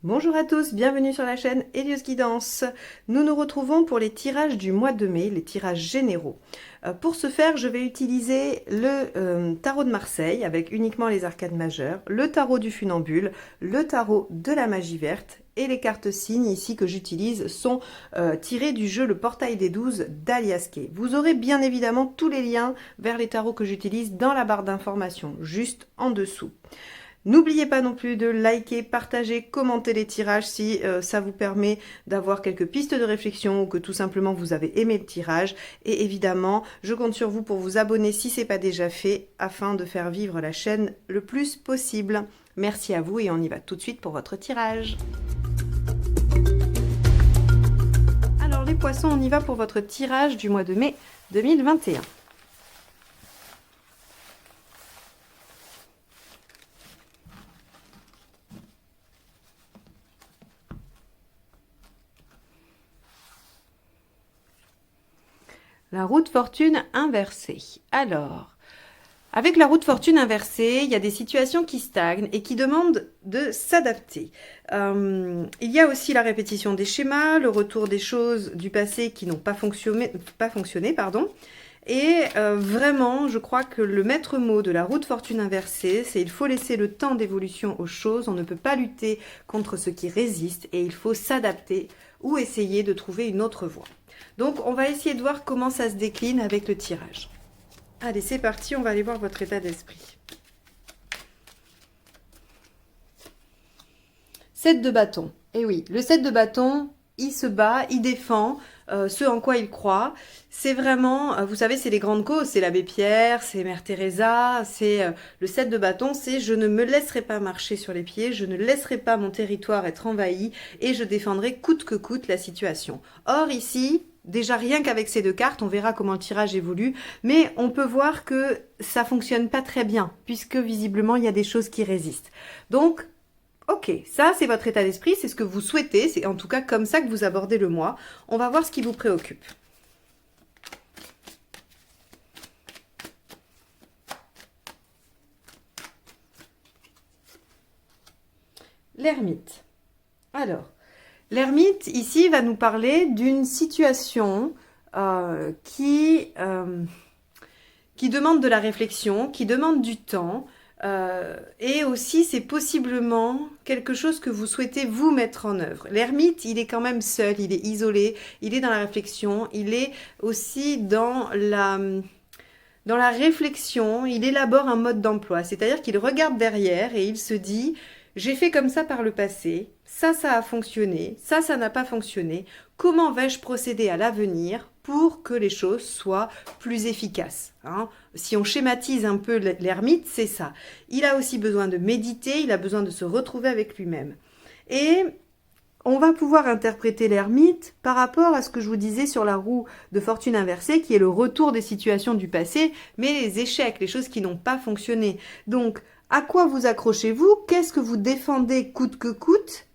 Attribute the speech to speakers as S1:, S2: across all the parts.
S1: Bonjour à tous, bienvenue sur la chaîne Hélios Guidance. Nous nous retrouvons pour les tirages du mois de mai, les tirages généraux. Pour ce faire, je vais utiliser le tarot de Marseille avec uniquement les arcades majeures, le tarot du funambule, le tarot de la magie verte et les cartes signes ici que j'utilise sont tirées du jeu Le Portail des 12 d'Alias Kay. Vous aurez bien évidemment tous les liens vers les tarots que j'utilise dans la barre d'informations, juste en dessous. N'oubliez pas non plus de liker, partager, commenter les tirages si ça vous permet d'avoir quelques pistes de réflexion ou que tout simplement vous avez aimé le tirage. Et évidemment, je compte sur vous pour vous abonner si ce n'est pas déjà fait afin de faire vivre la chaîne le plus possible. Merci à vous et on y va tout de suite pour votre tirage. Alors les poissons, on y va pour votre tirage du mois de mai 2021. La roue de fortune inversée. Alors, avec la roue de fortune inversée, il y a des situations qui stagnent et qui demandent de s'adapter. Il y a aussi la répétition des schémas, le retour des choses du passé qui n'ont pas fonctionné, Et vraiment, je crois que le maître mot de la roue de fortune inversée, c'est il faut laisser le temps d'évolution aux choses. On ne peut pas lutter contre ce qui résiste et il faut s'adapter ou essayer de trouver une autre voie. Donc, on va essayer de voir comment ça se décline avec le tirage. Allez, c'est parti, on va aller voir votre état d'esprit. 7 de bâton. Et oui, le 7 de bâton, il se bat, il défend ce en quoi il croit. C'est vraiment, vous savez, c'est les grandes causes. C'est l'abbé Pierre, c'est Mère Teresa, c'est le 7 de bâton, c'est je ne me laisserai pas marcher sur les pieds, je ne laisserai pas mon territoire être envahi et je défendrai coûte que coûte la situation. Or ici, déjà rien qu'avec ces deux cartes, on verra comment le tirage évolue, mais on peut voir que ça fonctionne pas très bien, puisque visiblement il y a des choses qui résistent. Donc, ok, ça c'est votre état d'esprit, c'est ce que vous souhaitez, c'est en tout cas comme ça que vous abordez le mois. On va voir ce qui vous préoccupe. L'ermite. Alors, l'ermite, ici, va nous parler d'une situation qui demande de la réflexion, qui demande du temps, et aussi, c'est possiblement quelque chose que vous souhaitez vous mettre en œuvre. L'ermite, il est quand même seul, il est isolé, il est dans la réflexion, il est aussi dans la réflexion, il élabore un mode d'emploi, c'est-à-dire qu'il regarde derrière et il se dit « j'ai fait comme ça par le passé, ça a fonctionné, ça n'a pas fonctionné, comment vais-je procéder à l'avenir pour que les choses soient plus efficaces ?» Si on schématise un peu l'ermite, c'est ça. Il a aussi besoin de méditer, il a besoin de se retrouver avec lui-même. Et on va pouvoir interpréter l'ermite par rapport à ce que je vous disais sur la roue de fortune inversée, qui est le retour des situations du passé, mais les échecs, les choses qui n'ont pas fonctionné. Donc, à quoi vous accrochez-vous? Qu'est-ce que vous défendez coûte que coûte,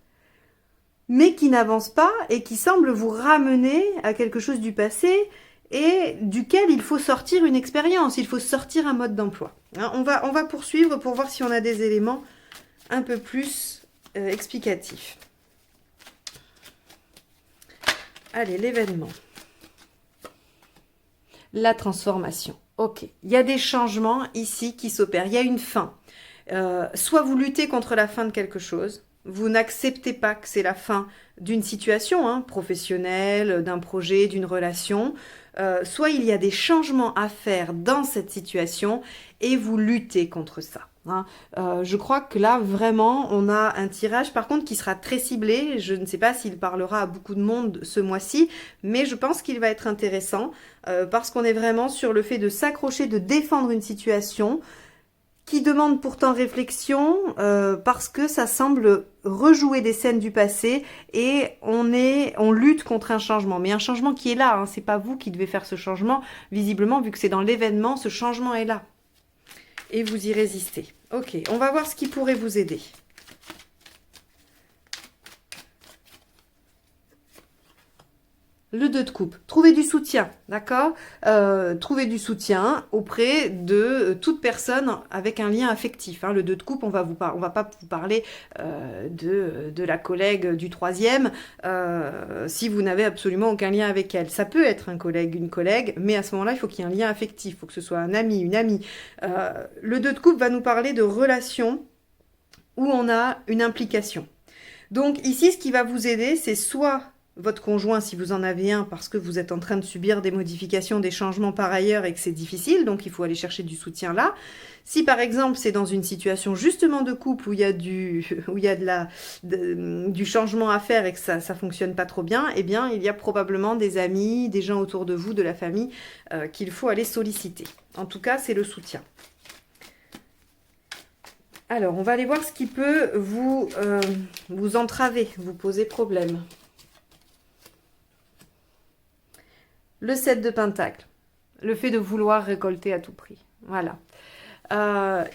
S1: mais qui n'avance pas et qui semble vous ramener à quelque chose du passé et duquel il faut sortir une expérience, il faut sortir un mode d'emploi. On va poursuivre pour voir si on a des éléments un peu plus explicatifs. Allez, l'événement. La transformation. Ok, il y a des changements ici qui s'opèrent, il y a une fin. Soit vous luttez contre la fin de quelque chose, vous n'acceptez pas que c'est la fin d'une situation professionnelle, d'un projet, d'une relation, soit il y a des changements à faire dans cette situation et vous luttez contre ça. Je crois que là, vraiment, on a un tirage, par contre, qui sera très ciblé. Je ne sais pas s'il parlera à beaucoup de monde ce mois-ci, mais je pense qu'il va être intéressant parce qu'on est vraiment sur le fait de s'accrocher, de défendre une situation qui demande pourtant réflexion parce que ça semble rejouer des scènes du passé et on lutte contre un changement. Mais un changement qui est là, c'est pas vous qui devez faire ce changement. Visiblement, vu que c'est dans l'événement, ce changement est là. Et vous y résistez. Ok, on va voir ce qui pourrait vous aider. Le 2 de coupe, trouvez du soutien, d'accord? Trouvez du soutien auprès de toute personne avec un lien affectif. Hein. Le 2 de coupe, on va pas vous parler de la collègue du 3e si vous n'avez absolument aucun lien avec elle. Ça peut être un collègue, une collègue, mais à ce moment-là, il faut qu'il y ait un lien affectif. Il faut que ce soit un ami, une amie. Le 2 de coupe va nous parler de relations où on a une implication. Donc ici, ce qui va vous aider, c'est soit votre conjoint, si vous en avez un, parce que vous êtes en train de subir des modifications, des changements par ailleurs et que c'est difficile, donc il faut aller chercher du soutien là. Si par exemple c'est dans une situation justement de couple où il y a du changement à faire et que ça fonctionne pas trop bien, eh bien il y a probablement des amis, des gens autour de vous, de la famille, qu'il faut aller solliciter. En tout cas, c'est le soutien. Alors, on va aller voir ce qui peut vous entraver, vous poser problème. Le 7 de Pentacle, le fait de vouloir récolter à tout prix. Voilà.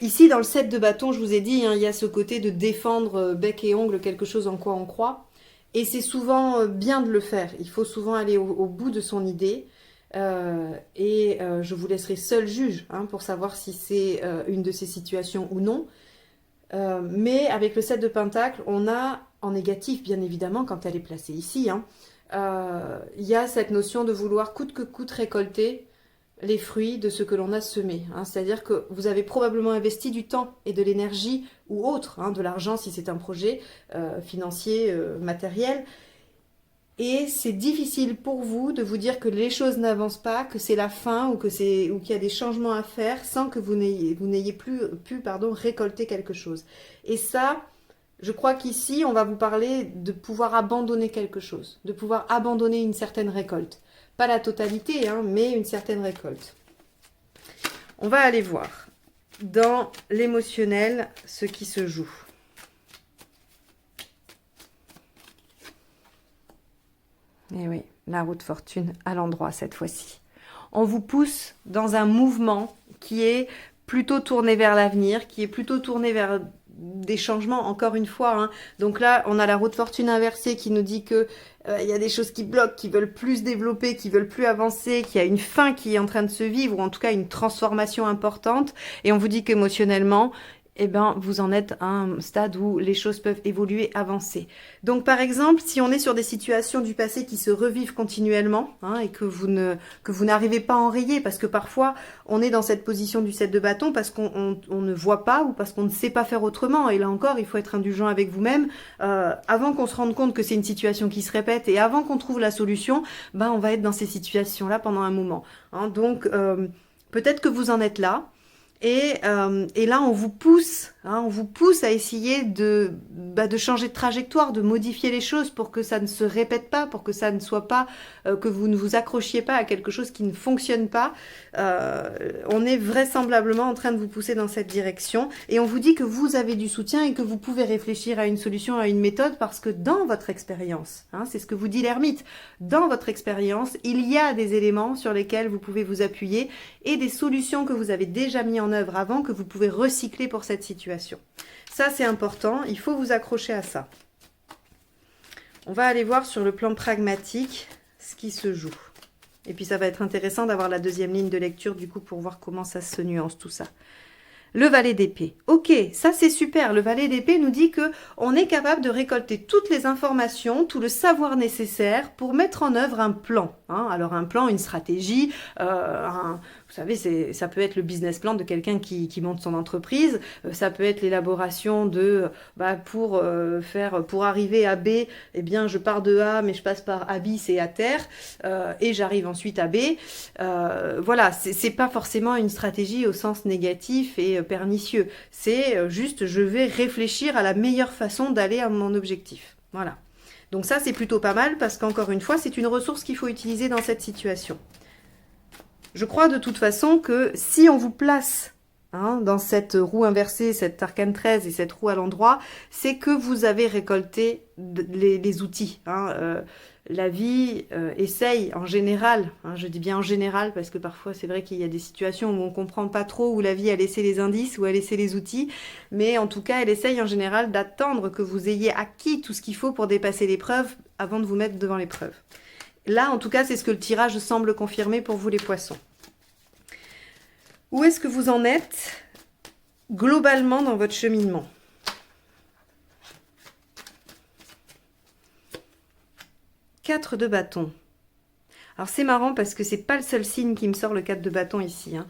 S1: Ici, dans le 7 de bâton, je vous ai dit, hein, il y a ce côté de défendre bec et ongle quelque chose en quoi on croit. Et c'est souvent bien de le faire. Il faut souvent aller au bout de son idée. Je vous laisserai seul juge hein, pour savoir si c'est une de ces situations ou non. Mais avec le 7 de Pentacle, on a en négatif, bien évidemment, quand elle est placée ici, hein, il y a cette notion de vouloir coûte que coûte récolter les fruits de ce que l'on a semé. Hein. C'est-à-dire que vous avez probablement investi du temps et de l'énergie ou autre, hein, de l'argent si c'est un projet financier, matériel. Et c'est difficile pour vous de vous dire que les choses n'avancent pas, que c'est la fin ou qu'il y a des changements à faire sans que vous n'ayez pu récolter quelque chose. Et ça, je crois qu'ici, on va vous parler de pouvoir abandonner quelque chose, de pouvoir abandonner une certaine récolte. Pas la totalité, hein, mais une certaine récolte. On va aller voir dans l'émotionnel ce qui se joue. Et oui, la roue de fortune à l'endroit cette fois-ci. On vous pousse dans un mouvement qui est plutôt tourné vers l'avenir, qui est plutôt tourné vers des changements, encore une fois. Hein. Donc là, on a la roue de fortune inversée qui nous dit que y a des choses qui bloquent, qui veulent plus se développer, qui veulent plus avancer, qu'il y a une fin qui est en train de se vivre, ou en tout cas une transformation importante. Et on vous dit qu'émotionnellement, eh ben, vous en êtes à un stade où les choses peuvent évoluer, avancer. Donc, par exemple, si on est sur des situations du passé qui se revivent continuellement hein, et que vous n'arrivez pas à enrayer, parce que parfois, on est dans cette position du 7 de bâton parce qu'on ne voit pas ou parce qu'on ne sait pas faire autrement. Et là encore, il faut être indulgent avec vous-même. Avant qu'on se rende compte que c'est une situation qui se répète et avant qu'on trouve la solution, ben, on va être dans ces situations-là pendant un moment. Hein. Donc, peut-être que vous en êtes là. Et là, on vous pousse à essayer de changer de trajectoire, de modifier les choses pour que ça ne se répète pas, pour que ça ne soit pas, que vous ne vous accrochiez pas à quelque chose qui ne fonctionne pas. On est vraisemblablement en train de vous pousser dans cette direction et on vous dit que vous avez du soutien et que vous pouvez réfléchir à une solution, à une méthode parce que dans votre expérience, hein, c'est ce que vous dit l'ermite, dans votre expérience, il y a des éléments sur lesquels vous pouvez vous appuyer et des solutions que vous avez déjà mis en œuvre avant que vous pouvez recycler pour cette situation. Ça, c'est important. Il faut vous accrocher à ça. On va aller voir sur le plan pragmatique ce qui se joue. Et puis, ça va être intéressant d'avoir la deuxième ligne de lecture, du coup, pour voir comment ça se nuance, tout ça. Le valet d'épée. Ok, ça c'est super. Le valet d'épée nous dit que on est capable de récolter toutes les informations, tout le savoir nécessaire pour mettre en œuvre un plan. Hein. Alors un plan, une stratégie, vous savez, ça peut être le business plan de quelqu'un qui monte son entreprise. Ça peut être l'élaboration de, pour arriver à B, eh bien je pars de A, mais je passe par A bis et à terre, et j'arrive ensuite à B. Voilà, c'est pas forcément une stratégie au sens négatif et pernicieux. C'est juste, je vais réfléchir à la meilleure façon d'aller à mon objectif. Voilà. Donc ça, c'est plutôt pas mal parce qu'encore une fois, c'est une ressource qu'il faut utiliser dans cette situation. Je crois de toute façon que si on vous place hein, dans cette roue inversée, cette arcane 13 et cette roue à l'endroit, c'est que vous avez récolté les outils. Hein, la vie essaye en général, hein, je dis bien en général parce que parfois c'est vrai qu'il y a des situations où on ne comprend pas trop, où la vie a laissé les indices, où a laissé les outils, mais en tout cas elle essaye en général d'attendre que vous ayez acquis tout ce qu'il faut pour dépasser l'épreuve avant de vous mettre devant l'épreuve. Là, en tout cas, c'est ce que le tirage semble confirmer pour vous les poissons. Où est-ce que vous en êtes globalement dans votre cheminement? Quatre de bâton. Alors c'est marrant parce que c'est pas le seul signe qui me sort le 4 de bâton ici. Hein.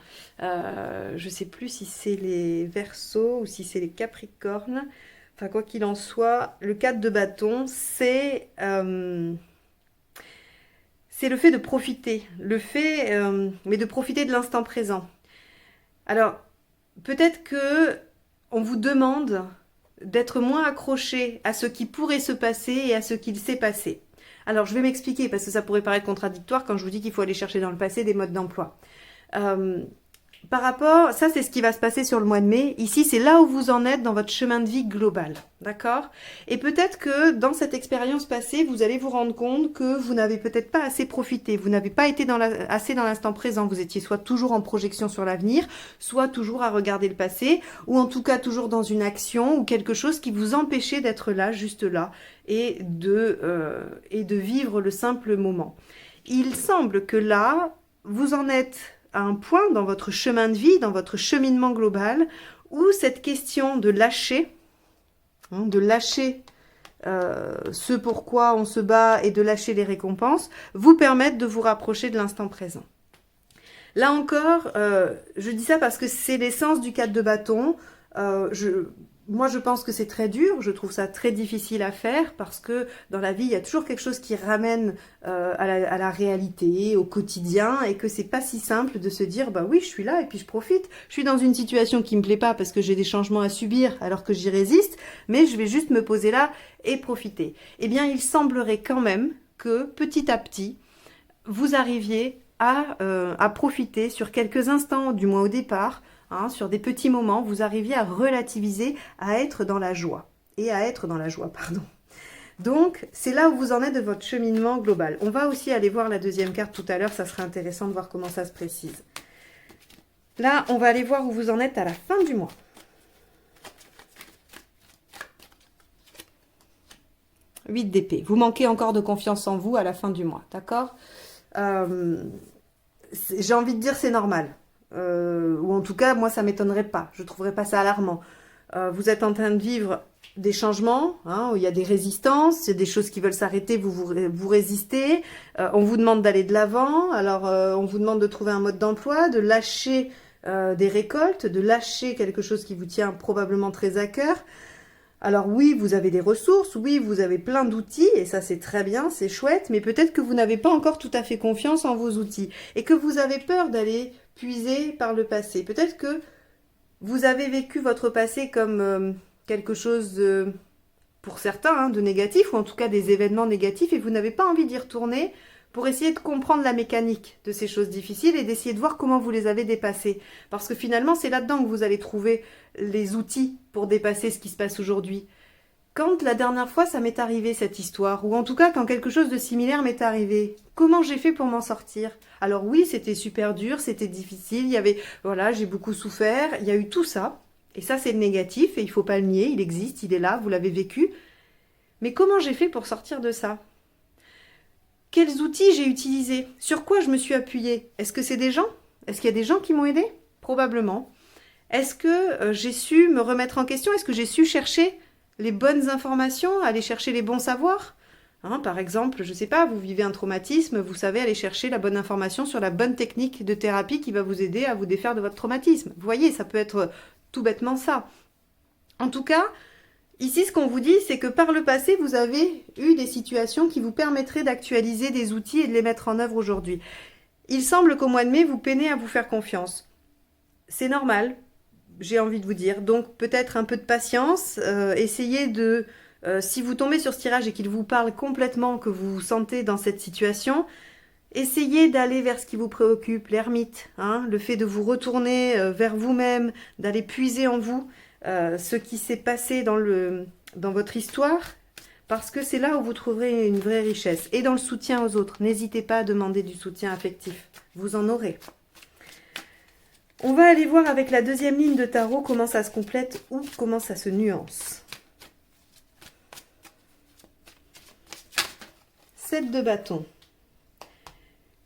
S1: Je sais plus si c'est les Verseaux ou si c'est les Capricornes. Enfin quoi qu'il en soit, le 4 de bâton, c'est le fait de profiter. Mais de profiter de l'instant présent. Alors peut-être que on vous demande d'être moins accroché à ce qui pourrait se passer et à ce qu'il s'est passé. Alors, je vais m'expliquer parce que ça pourrait paraître contradictoire quand je vous dis qu'il faut aller chercher dans le passé des modes d'emploi. Par rapport, ça c'est ce qui va se passer sur le mois de mai. Ici, c'est là où vous en êtes dans votre chemin de vie global, d'accord? Et peut-être que dans cette expérience passée, vous allez vous rendre compte que vous n'avez peut-être pas assez profité, vous n'avez pas été assez dans l'instant présent. Vous étiez soit toujours en projection sur l'avenir, soit toujours à regarder le passé, ou en tout cas toujours dans une action ou quelque chose qui vous empêchait d'être là, juste là, et de vivre le simple moment. Il semble que là, vous en êtes à un point dans votre chemin de vie, dans votre cheminement global, où cette question de lâcher ce pourquoi on se bat et de lâcher les récompenses, vous permettent de vous rapprocher de l'instant présent. Là encore, je dis ça parce que c'est l'essence du 4 de bâton. Moi, je pense que c'est très dur, je trouve ça très difficile à faire parce que dans la vie, il y a toujours quelque chose qui ramène à la réalité, au quotidien et que c'est pas si simple de se dire, bah oui, je suis là et puis je profite. Je suis dans une situation qui me plaît pas parce que j'ai des changements à subir alors que j'y résiste, mais je vais juste me poser là et profiter. Eh bien, il semblerait quand même que petit à petit, vous arriviez à profiter sur quelques instants, du moins au départ, sur des petits moments, vous arriviez à relativiser, à être dans la joie. Pardon. Donc, c'est là où vous en êtes de votre cheminement global. On va aussi aller voir la deuxième carte tout à l'heure, ça serait intéressant de voir comment ça se précise. Là, on va aller voir où vous en êtes à la fin du mois. 8 d'épée. Vous manquez encore de confiance en vous à la fin du mois, d'accord? J'ai envie de dire c'est normal. Ou en tout cas, moi, ça ne m'étonnerait pas. Je ne trouverais pas ça alarmant. Vous êtes en train de vivre des changements, où il y a des résistances, il y a des choses qui veulent s'arrêter, vous résistez. On vous demande d'aller de l'avant. Alors, on vous demande de trouver un mode d'emploi, de lâcher des récoltes, de lâcher quelque chose qui vous tient probablement très à cœur. Alors oui, vous avez des ressources, oui, vous avez plein d'outils, et ça c'est très bien, c'est chouette, mais peut-être que vous n'avez pas encore tout à fait confiance en vos outils, et que vous avez peur d'aller puiser par le passé. Peut-être que vous avez vécu votre passé comme quelque chose, pour certains, de négatif, ou en tout cas des événements négatifs, et vous n'avez pas envie d'y retourner pour essayer de comprendre la mécanique de ces choses difficiles et d'essayer de voir comment vous les avez dépassées. Parce que finalement, c'est là-dedans que vous allez trouver les outils pour dépasser ce qui se passe aujourd'hui. Quand la dernière fois ça m'est arrivé cette histoire, ou en tout cas quand quelque chose de similaire m'est arrivé, comment j'ai fait pour m'en sortir? Alors oui, c'était super dur, c'était difficile, il y avait, voilà, j'ai beaucoup souffert, il y a eu tout ça, et ça c'est le négatif, et il ne faut pas le nier, il existe, il est là, vous l'avez vécu. Mais comment j'ai fait pour sortir de ça? Quels outils j'ai utilisés? Sur quoi je me suis appuyée? Est-ce que c'est des gens? Est-ce qu'il y a des gens qui m'ont aidé? Probablement. Est-ce que j'ai su me remettre en question? Est-ce que j'ai su chercher les bonnes informations, aller chercher les bons savoirs? Par exemple, je ne sais pas, vous vivez un traumatisme, vous savez aller chercher la bonne information sur la bonne technique de thérapie qui va vous aider à vous défaire de votre traumatisme. Vous voyez, ça peut être tout bêtement ça. En tout cas, ici, ce qu'on vous dit, c'est que par le passé, vous avez eu des situations qui vous permettraient d'actualiser des outils et de les mettre en œuvre aujourd'hui. Il semble qu'au mois de mai, vous peinez à vous faire confiance. C'est normal, j'ai envie de vous dire. Donc, peut-être un peu de patience. Essayez de... si vous tombez sur ce tirage et qu'il vous parle complètement, que vous vous sentez dans cette situation, essayez d'aller vers ce qui vous préoccupe, l'ermite. Le fait de vous retourner vers vous-même, d'aller puiser en vous. Ce qui s'est passé dans votre histoire, parce que c'est là où vous trouverez une vraie richesse. Et dans le soutien aux autres, n'hésitez pas à demander du soutien affectif, vous en aurez. On va aller voir avec la deuxième ligne de tarot comment ça se complète ou comment ça se nuance. 7 de bâton.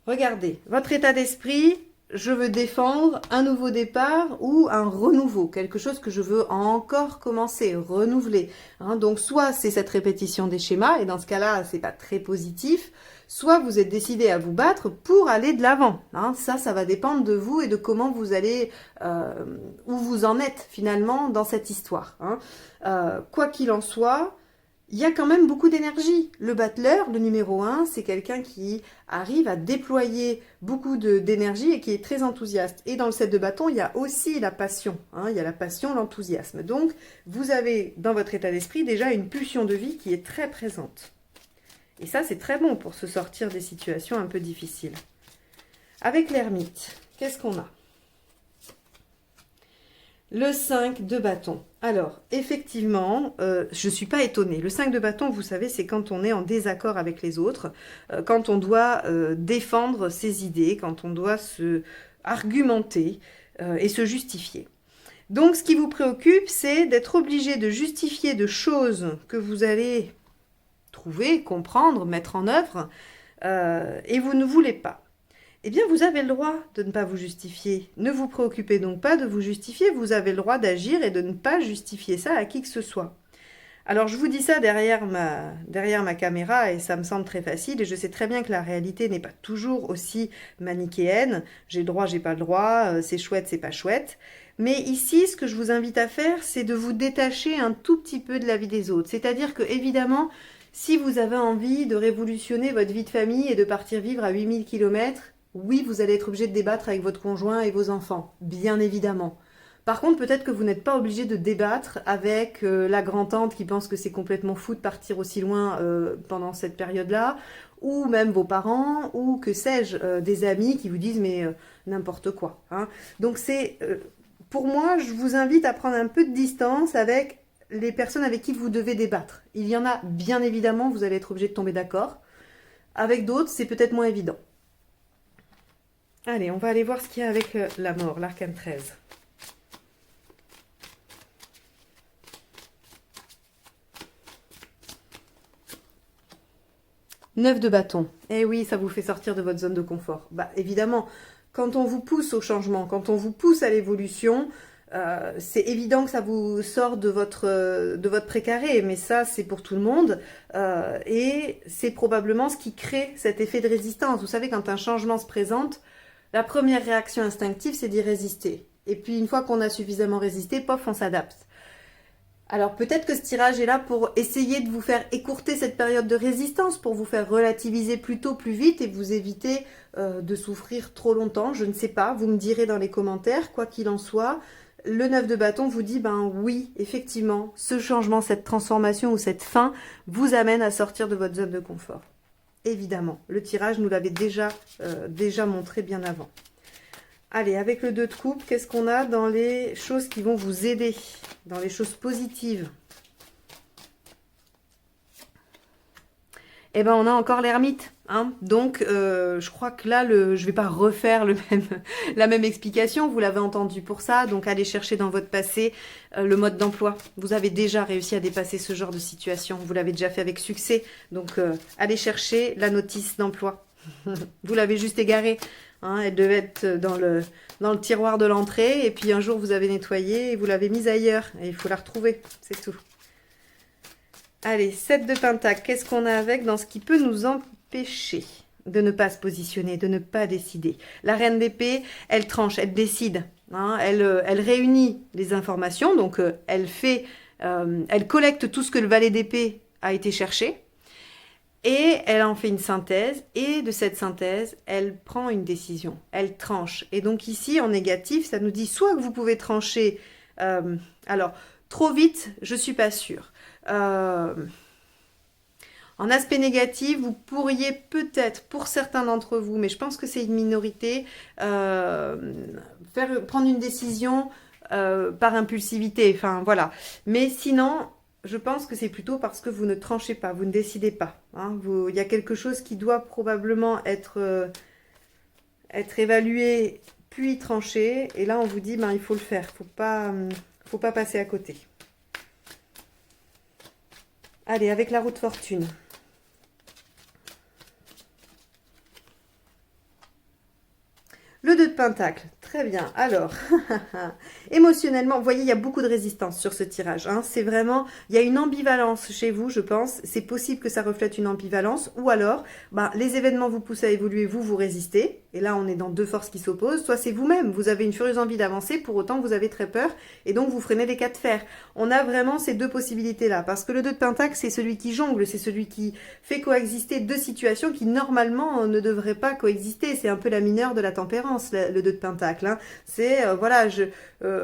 S1: Regardez, votre état d'esprit, je veux défendre un nouveau départ ou un renouveau, quelque chose que je veux encore commencer, renouveler. Hein, donc soit c'est cette répétition des schémas, et dans ce cas-là, c'est pas très positif, soit vous êtes décidé à vous battre pour aller de l'avant. Hein, ça va dépendre de vous et de comment vous allez, où vous en êtes finalement dans cette histoire. Hein. Quoi qu'il en soit, il y a quand même beaucoup d'énergie. Le battleur, le numéro un, c'est quelqu'un qui arrive à déployer beaucoup d'énergie et qui est très enthousiaste. Et dans le 7 de bâton, il y a aussi la passion. Hein, il y a la passion, l'enthousiasme. Donc, vous avez dans votre état d'esprit déjà une pulsion de vie qui est très présente. Et ça, c'est très bon pour se sortir des situations un peu difficiles. Avec l'ermite, qu'est-ce qu'on a ? Le 5 de bâton. Alors, effectivement, je ne suis pas étonnée. Le 5 de bâton, vous savez, c'est quand on est en désaccord avec les autres, quand on doit défendre ses idées, quand on doit se argumenter et se justifier. Donc, ce qui vous préoccupe, c'est d'être obligé de justifier de choses que vous allez trouver, comprendre, mettre en œuvre, et vous ne voulez pas. Eh bien, vous avez le droit de ne pas vous justifier. Ne vous préoccupez donc pas de vous justifier, vous avez le droit d'agir et de ne pas justifier ça à qui que ce soit. Alors, je vous dis ça derrière ma caméra et ça me semble très facile et je sais très bien que la réalité n'est pas toujours aussi manichéenne. J'ai le droit, j'ai pas le droit, c'est chouette, c'est pas chouette. Mais ici, ce que je vous invite à faire, c'est de vous détacher un tout petit peu de la vie des autres. C'est-à-dire que, évidemment, si vous avez envie de révolutionner votre vie de famille et de partir vivre à 8000 km, oui, vous allez être obligé de débattre avec votre conjoint et vos enfants, bien évidemment. Par contre, peut-être que vous n'êtes pas obligé de débattre avec la grand-tante qui pense que c'est complètement fou de partir aussi loin pendant cette période-là, ou même vos parents, ou que sais-je, des amis qui vous disent mais n'importe quoi. Hein. Donc pour moi, je vous invite à prendre un peu de distance avec les personnes avec qui vous devez débattre. Il y en a, bien évidemment, vous allez être obligé de tomber d'accord. Avec d'autres, c'est peut-être moins évident. Allez, on va aller voir ce qu'il y a avec la mort, l'arcane 13. Neuf de bâton. Eh oui, ça vous fait sortir de votre zone de confort. Bah évidemment, quand on vous pousse au changement, quand on vous pousse à l'évolution, c'est évident que ça vous sort de votre précaré, mais ça c'est pour tout le monde et c'est probablement ce qui crée cet effet de résistance. Vous savez, quand un changement se présente, la première réaction instinctive, c'est d'y résister. Et puis, une fois qu'on a suffisamment résisté, pof, on s'adapte. Alors, peut-être que ce tirage est là pour essayer de vous faire écourter cette période de résistance, pour vous faire relativiser plus tôt, plus vite et vous éviter de souffrir trop longtemps. Je ne sais pas, vous me direz dans les commentaires, quoi qu'il en soit. Le 9 de bâton vous dit, ben oui, effectivement, ce changement, cette transformation ou cette fin vous amène à sortir de votre zone de confort. Évidemment, le tirage nous l'avait déjà montré bien avant. Allez, avec le 2 de coupe, qu'est-ce qu'on a dans les choses qui vont vous aider, dans les choses positives? Eh ben, on a encore l'ermite. Hein. Donc, je crois que là, je ne vais pas refaire la même explication. Vous l'avez entendu pour ça. Donc, allez chercher dans votre passé le mode d'emploi. Vous avez déjà réussi à dépasser ce genre de situation. Vous l'avez déjà fait avec succès. Donc, allez chercher la notice d'emploi. Vous l'avez juste égarée. Hein. Elle devait être dans le tiroir de l'entrée. Et puis, un jour, vous avez nettoyé et vous l'avez mise ailleurs. Et il faut la retrouver. C'est tout. Allez, 7 de pentacle, qu'est-ce qu'on a avec dans ce qui peut nous empêcher de ne pas se positionner, de ne pas décider? La reine d'épée, elle tranche, elle décide, hein, elle réunit les informations, donc elle collecte tout ce que le valet d'épée a été chercher, et elle en fait une synthèse, et de cette synthèse, elle prend une décision, elle tranche. Et donc ici, en négatif, ça nous dit soit que vous pouvez trancher, alors, trop vite, je ne suis pas sûre. En aspect négatif, vous pourriez peut-être, pour certains d'entre vous, mais je pense que c'est une minorité, prendre une décision par impulsivité. Enfin, voilà. Mais sinon, je pense que c'est plutôt parce que vous ne tranchez pas, vous ne décidez pas. Hein. Il y a quelque chose qui doit probablement être évalué, puis tranché. Et là, on vous dit, ben, il faut le faire. Faut pas passer à côté. Allez, avec la roue de fortune. Pentacles. Très bien. Alors, émotionnellement, vous voyez, il y a beaucoup de résistance sur ce tirage. Hein. C'est vraiment, il y a une ambivalence chez vous, je pense. C'est possible que ça reflète une ambivalence. Ou alors, les événements vous poussent à évoluer, vous résistez. Et là, on est dans deux forces qui s'opposent. Soit c'est vous-même, vous avez une furieuse envie d'avancer, pour autant vous avez très peur. Et donc, vous freinez les cas de fer. On a vraiment ces deux possibilités-là. Parce que le 2 de Pentacles, c'est celui qui jongle. C'est celui qui fait coexister deux situations qui, normalement, ne devraient pas coexister. C'est un peu la mineure de la tempérance, le 2 de Pentacle. Hein. C'est, voilà,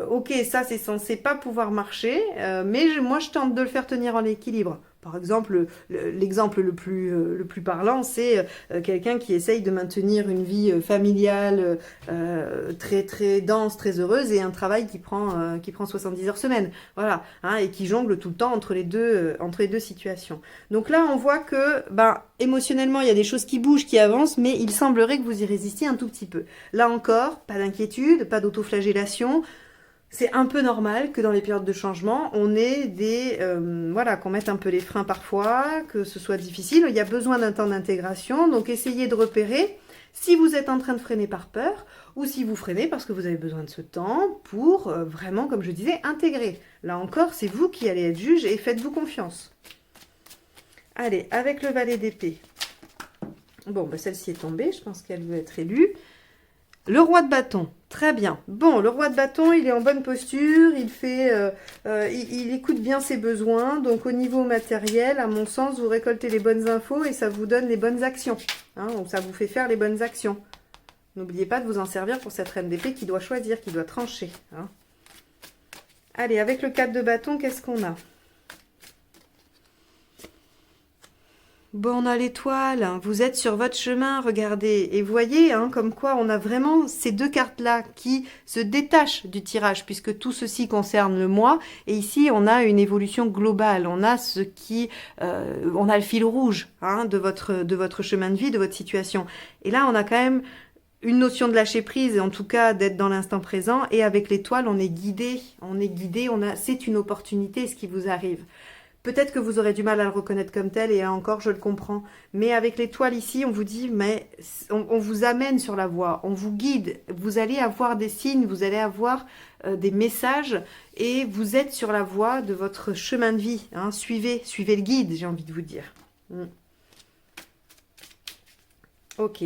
S1: ok, ça c'est censé pas pouvoir marcher, mais moi je tente de le faire tenir en équilibre. Par exemple, l'exemple le plus parlant, c'est quelqu'un qui essaye de maintenir une vie familiale très très dense, très heureuse, et un travail qui prend 70 heures semaine. Voilà, hein, et qui jongle tout le temps entre les deux situations. Donc là, on voit que, émotionnellement, il y a des choses qui bougent, qui avancent, mais il semblerait que vous y résistiez un tout petit peu. Là encore, pas d'inquiétude, pas d'autoflagellation. C'est un peu normal que dans les périodes de changement, on ait qu'on mette un peu les freins parfois, que ce soit difficile. Il y a besoin d'un temps d'intégration, donc essayez de repérer si vous êtes en train de freiner par peur ou si vous freinez parce que vous avez besoin de ce temps pour vraiment, comme je disais, intégrer. Là encore, c'est vous qui allez être juge et faites-vous confiance. Allez, avec le valet d'épée. Bon, celle-ci est tombée, je pense qu'elle veut être élue. Le roi de bâton, très bien. Bon, le roi de bâton, il est en bonne posture, il écoute bien ses besoins. Donc au niveau matériel, à mon sens, vous récoltez les bonnes infos et ça vous donne les bonnes actions. Hein, donc ça vous fait faire les bonnes actions. N'oubliez pas de vous en servir pour cette reine d'épée qui doit choisir, qui doit trancher. Hein. Allez, avec le 4 de bâton, qu'est-ce qu'on a ? Bon, on a l'étoile, vous êtes sur votre chemin, regardez. Et voyez, hein, comme quoi on a vraiment ces deux cartes-là qui se détachent du tirage, puisque tout ceci concerne le moi. Et ici, on a une évolution globale. On a on a le fil rouge hein, de votre chemin de vie, de votre situation. Et là, on a quand même une notion de lâcher prise, et en tout cas d'être dans l'instant présent. Et avec l'étoile, on est guidé. C'est une opportunité, ce qui vous arrive. Peut-être que vous aurez du mal à le reconnaître comme tel, et encore, je le comprends. Mais avec l'étoile ici, on vous dit, mais on vous amène sur la voie, on vous guide. Vous allez avoir des signes, vous allez avoir des messages, et vous êtes sur la voie de votre chemin de vie. Hein. Suivez le guide, j'ai envie de vous dire. Ok.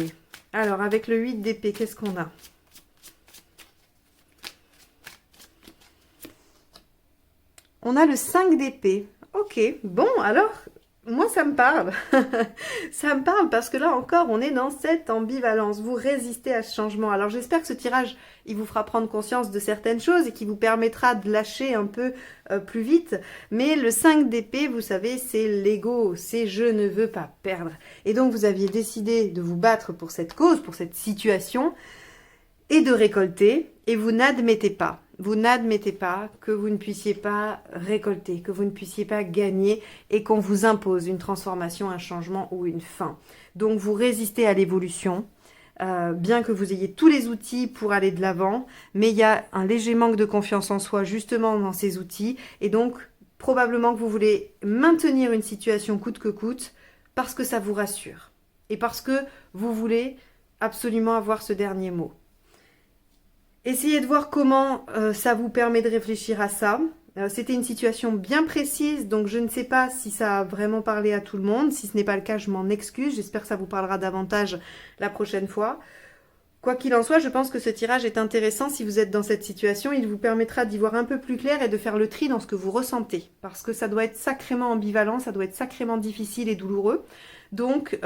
S1: Alors, avec le 8 d'épée, qu'est-ce qu'on a ? On a le 5 d'épée. Ok, bon, alors, moi, ça me parle. Ça me parle parce que là encore, on est dans cette ambivalence. Vous résistez à ce changement. Alors, j'espère que ce tirage, il vous fera prendre conscience de certaines choses et qui vous permettra de lâcher un peu plus vite. Mais le 5 d'épée, vous savez, c'est l'ego. C'est « je ne veux pas perdre ». Et donc, vous aviez décidé de vous battre pour cette cause, pour cette situation, et de récolter, et vous n'admettez pas. Vous n'admettez pas que vous ne puissiez pas récolter, que vous ne puissiez pas gagner et qu'on vous impose une transformation, un changement ou une fin. Donc vous résistez à l'évolution, bien que vous ayez tous les outils pour aller de l'avant, mais il y a un léger manque de confiance en soi justement dans ces outils, et donc probablement que vous voulez maintenir une situation coûte que coûte parce que ça vous rassure et parce que vous voulez absolument avoir ce dernier mot. Essayez de voir comment ça vous permet de réfléchir à ça. C'était une situation bien précise, donc je ne sais pas si ça a vraiment parlé à tout le monde. Si ce n'est pas le cas, je m'en excuse. J'espère que ça vous parlera davantage la prochaine fois. Quoi qu'il en soit, je pense que ce tirage est intéressant si vous êtes dans cette situation. Il vous permettra d'y voir un peu plus clair et de faire le tri dans ce que vous ressentez. Parce que ça doit être sacrément ambivalent, ça doit être sacrément difficile et douloureux. Donc,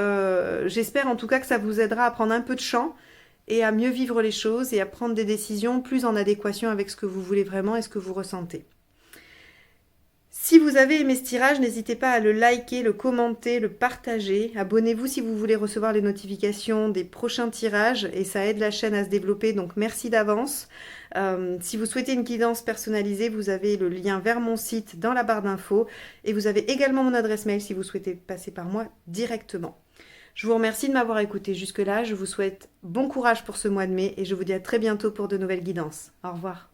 S1: j'espère en tout cas que ça vous aidera à prendre un peu de champ et à mieux vivre les choses et à prendre des décisions plus en adéquation avec ce que vous voulez vraiment et ce que vous ressentez. Si vous avez aimé ce tirage, n'hésitez pas à le liker, le commenter, le partager. Abonnez-vous si vous voulez recevoir les notifications des prochains tirages et ça aide la chaîne à se développer, donc merci d'avance. Si vous souhaitez une guidance personnalisée, vous avez le lien vers mon site dans la barre d'infos et vous avez également mon adresse mail si vous souhaitez passer par moi directement. Je vous remercie de m'avoir écouté jusque-là. Je vous souhaite bon courage pour ce mois de mai et je vous dis à très bientôt pour de nouvelles guidances. Au revoir.